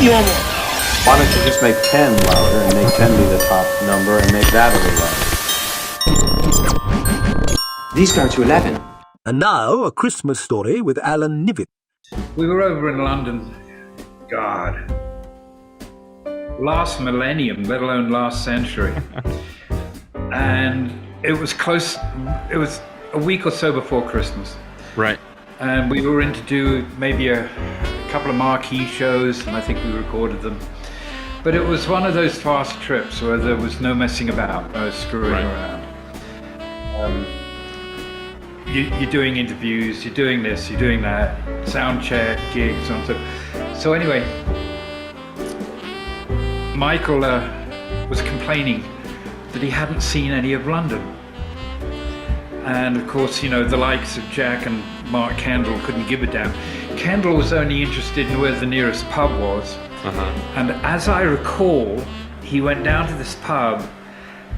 Why don't you just make 10 louder and make 10 be the top number and make that a little louder? These go to 11. And now, a Christmas story with Alan Niven. We were over in London, God, last millennium, let alone last century. And it was a week or so before Christmas. Right. And we were in to do maybe a couple of marquee shows, and I think we recorded them. But it was one of those fast trips where there was no messing about, no screwing around. You're doing interviews, you're doing this, you're doing that, sound check, gigs, and so anyway, Michael was complaining that he hadn't seen any of London. And of course, you know, the likes of Jack and Mark Kendall couldn't give a damn. Kendall was only interested in where the nearest pub was. And as I recall, he went down to this pub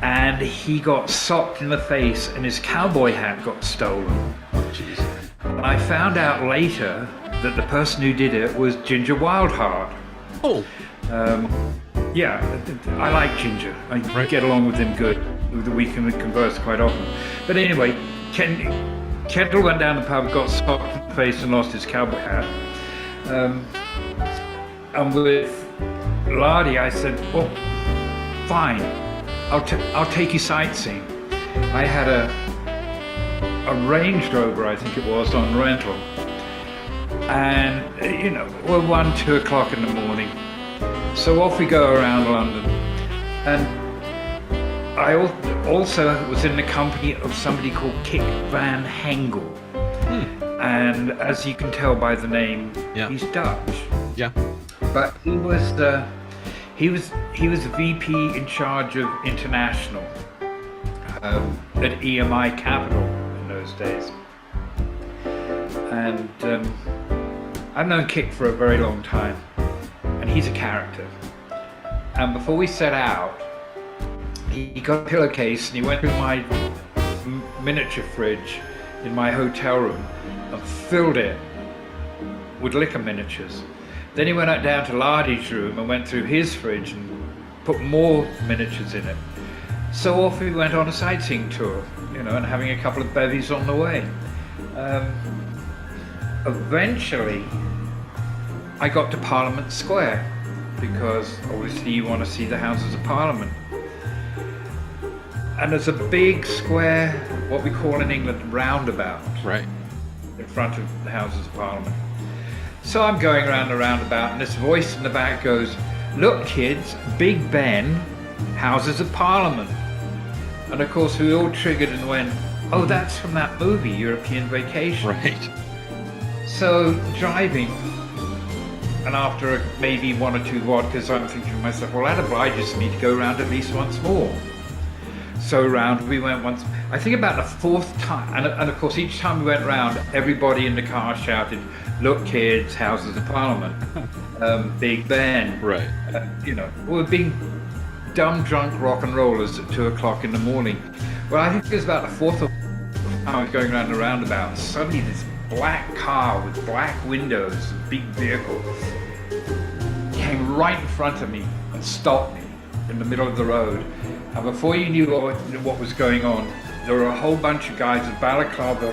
and he got socked in the face and his cowboy hat got stolen. Jeez. And I found out later that the person who did it was Ginger Wildheart. Oh. Yeah, I like Ginger. I get along with him good. We can converse quite often. But anyway, Kendall went down the pub, got socked in the face and lost his cowboy hat. And with Lardy, I said, well, fine, I'll take you sightseeing. I had a Range Rover, I think it was, on rental. And, you know, we're 1, 2 o'clock in the morning. So off we go around London. And I also was in the company of somebody called Kik Van Hengel. And as you can tell by the name, he's Dutch. Yeah. But he was a VP in charge of international at EMI Capital in those days. And I've known Kik for a very long time, and he's a character. And before we set out, he got a pillowcase and he went through my miniature fridge in my hotel room and filled it with liquor miniatures. Then he went out down to Lardy's room and went through his fridge and put more miniatures in it. So off we went on a sightseeing tour, you know, and having a couple of bevies on the way. Eventually, I got to Parliament Square because obviously you want to see the Houses of Parliament. And there's a big square, what we call in England, roundabout. Right. In front of the Houses of Parliament. So I'm going around the roundabout and this voice in the back goes, look kids, Big Ben, Houses of Parliament. And of course we all triggered and went, oh, that's from that movie, European Vacation. Right. So driving, and after maybe 1 or 2 vodkas, I'm thinking to myself, well, that obliges me to go around at least once more. So round we went once, I think about the 4th time, and of course each time we went round, everybody in the car shouted, look kids, Houses of Parliament, Big Ben. Right. You know, we're being dumb drunk rock and rollers at 2 o'clock in the morning. Well, I think it was about the 4th or 5th time I was going around the roundabout, and suddenly this black car with black windows, big vehicle, came right in front of me and stopped me in the middle of the road. And before you knew what was going on, there were a whole bunch of guys with balaclava,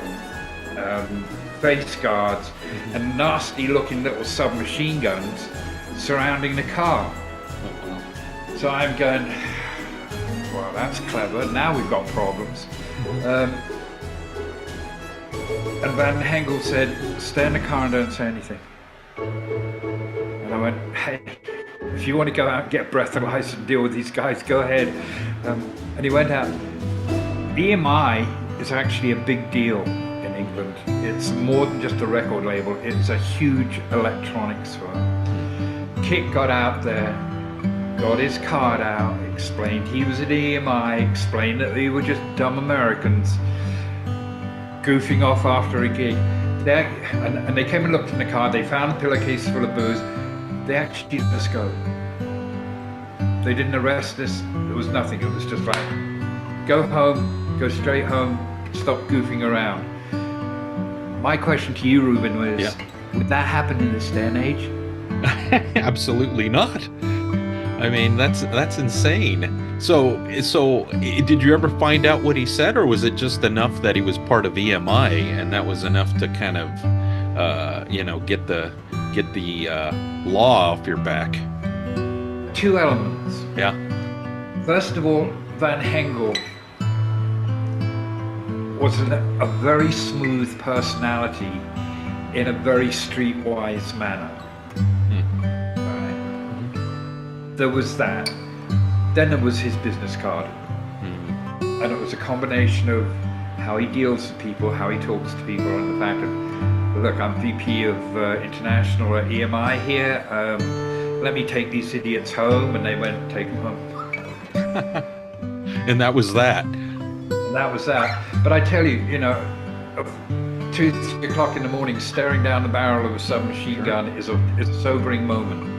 face guards, and nasty looking little submachine guns surrounding the car. So I'm going, well, that's clever, now we've got problems. And Van Hengel said, stay in the car and don't say anything. And I went, hey, if you want to go out and get breathalyzed and deal with these guys, go ahead. And he went out. EMI is actually a big deal in England. It's more than just a record label. It's a huge electronics firm. Kik got out there, got his card out, explained he was at EMI, explained that we were just dumb Americans goofing off after a gig. And they came and looked in the car, they found a pillowcase full of booze. They actually let us go. They didn't arrest us, there was nothing, it was just like, go home, go straight home, stop goofing around. My question to you, Ruben, was, would that happen in this day and age? Absolutely not. I mean, that's insane. So did you ever find out what he said, or was it just enough that he was part of EMI and that was enough to kind of, get the law off your back? Two elements. Yeah. First of all, Van Hengel was a very smooth personality in a very streetwise manner. There was that. Then there was his business card. And it was a combination of how he deals with people, how he talks to people, and the fact of, look, I'm VP of International at EMI here. Let me take these idiots home. And they went, take them home. And that was that. And that was that. But I tell you, 2, 3 o'clock in the morning, staring down the barrel of a submachine gun is a sobering moment.